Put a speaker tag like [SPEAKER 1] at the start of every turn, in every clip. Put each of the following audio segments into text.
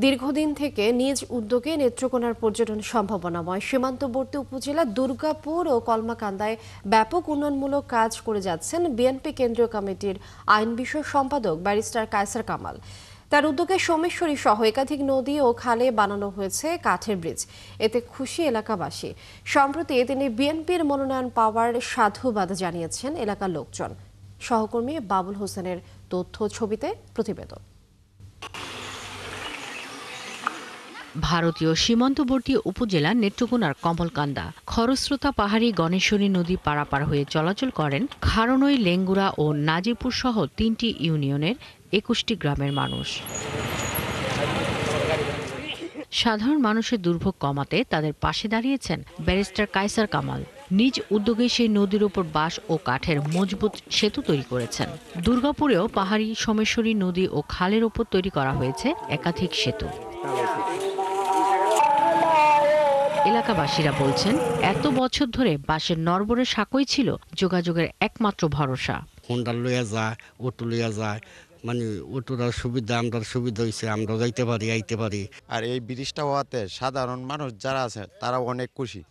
[SPEAKER 1] দীর্ঘদিন থেকে নিজ উদ্যোগে নেত্রকোনার পর্যটন সম্ভাবনাময় সীমান্তবর্তী উপজেলা দুর্গাপুর ও কলমাকান্দায় ব্যাপক উন্নয়নমূলক কাজ করে যাচ্ছেন বিএনপি কেন্দ্রীয় কমিটির আইন বিষয়ক সম্পাদক ব্যারিস্টার কায়সার কামাল। তার উদ্যোগে সোমেশ্বরী সহ একাধিক নদী ও খালে বানানো হয়েছে কাঠের ব্রিজ। এতে খুশি এলাকাবাসী। সম্প্রতি তিনি বিএনপির মনোনয়ন পাওয়ার সাধুবাদ জানিয়েছেন এলাকার লোকজন। সহকর্মী বাবুল হোসেনের তথ্য ছবিতে প্রতিবেদন।
[SPEAKER 2] ভারতীয় সীমান্তবর্তী উপজেলা নেত্রকোনার কমলকান্দা খরস্রোতা পাহাড়ি গণেশ্বরী নদী পারাপার হয়ে চলাচল করেন খারনই, লেঙ্গুরা ও নাজিপুর সহ ৩টি ইউনিয়নের ২১টি গ্রামের মানুষ। সাধারণ মানুষের দুর্ভোগ কমাতে তাদের পাশে দাঁড়িয়েছেন ব্যারিস্টার কায়সার কামাল। নিজ উদ্যোগে সেই নদীর উপর বাঁশ ও কাঠের মজবুত সেতু তৈরি করেছেন। দুর্গাপুরেও পাহাড়ি সোমেশ্বরী নদী ও খালের উপর তৈরি করা হয়েছে একাধিক সেতু। এলাকাবাসীরা বলছেন, এত বছর ধরে বাঁশের নড়বড়ে সাঁকোই ছিল যোগাযোগের একমাত্র ভরসা।
[SPEAKER 3] হোন্ডা লইয়া যায়, অটো লইয়া যায়, মানে অটোর সুবিধা, আমরা সুবিধা হয়েছে, আমরা যাইতে পারি, আইতে পারি।
[SPEAKER 4] আর এই ব্রিজটা হওয়াতে সাধারণ মানুষ যারা আছে তারাও অনেক খুশি।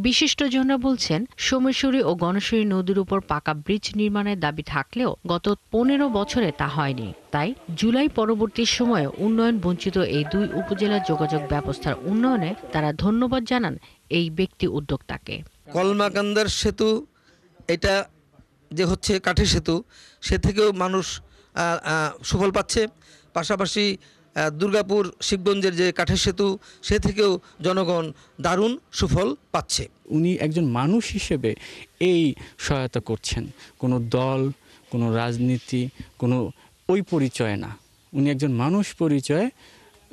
[SPEAKER 2] বিশিষ্টজনরা বলছেন, সোমেশ্বরী ও গণেশ্বরী নদীর উপর পাকা ব্রিজ নির্মাণের দাবি থাকলেও গত ১৫ বছরে তা হয়নি। তাই জুলাই পরবর্তী সময়ে উন্নয়ন বঞ্চিত এই দুই উপজেলার যোগাযোগ ব্যবস্থার উন্নয়নে তারা ধন্যবাদ জানান এই ব্যক্তি উদ্যোক্তাকে।
[SPEAKER 5] কলমাকান্দার সেতু, এটা যে হচ্ছে কাঠের সেতু, সে থেকেও মানুষ সুফল পাচ্ছে। পাশাপাশি দুর্গাপুর শিবগঞ্জের যে কাঠের সেতু, সে থেকেও জনগণ দারুণ সুফল পাচ্ছে।
[SPEAKER 6] উনি একজন মানুষ হিসেবে এই সহায়তা করছেন, কোনো দল, কোনো রাজনীতি, কোনো ওই পরিচয় না। উনি একজন মানুষ পরিচয়ে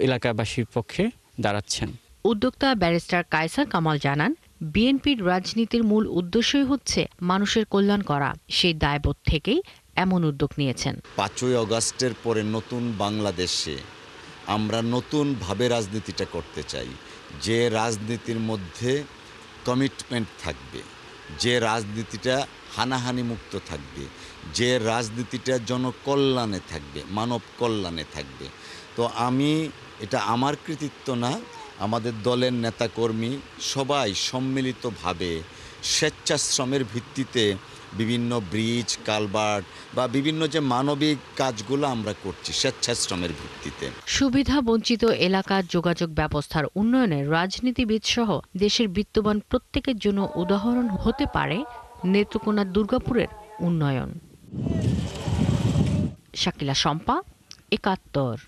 [SPEAKER 6] এলাকাবাসীর পক্ষে দাঁড়াচ্ছেন।
[SPEAKER 2] উদ্যোক্তা ব্যারিস্টার কায়সার কামাল জানান, বিএনপির রাজনীতির মূল উদ্দেশ্যই হচ্ছে মানুষের কল্যাণ করা। সেই দায়বোধ থেকেই এমন উদ্যোগ নিয়েছেন।
[SPEAKER 7] ৫ই আগস্টের পরে নতুন বাংলাদেশে আমরা নতুনভাবে রাজনীতিটা করতে চাই, যে রাজনীতির মধ্যে কমিটমেন্ট থাকবে, যে রাজনীতিটা হানাহানি মুক্ত থাকবে, যে রাজনীতিটা জনকল্যাণে থাকবে, মানব কল্যাণে থাকবে। তো এটা আমার কৃতিত্ব না, আমাদের দলের নেতাকর্মী সবাই সম্মিলিতভাবে স্বেচ্ছাশ্রমের ভিত্তিতে বিভিন্ন ব্রিজ, কালভার্ট বা বিভিন্ন যে মানবিক কাজগুলো আমরা করছি স্বেচ্ছাশ্রমের ভিত্তিতে।
[SPEAKER 2] সুবিধা বঞ্চিত এলাকার যোগাযোগ ব্যবস্থার উন্নয়নে রাজনীতিবিদ সহ দেশের বিত্তবান প্রত্যেকের জন্য উদাহরণ হতে পারে নেত্রকোনার দুর্গাপুরের উন্নয়ন। শাকিলা শম্পা, ৭১।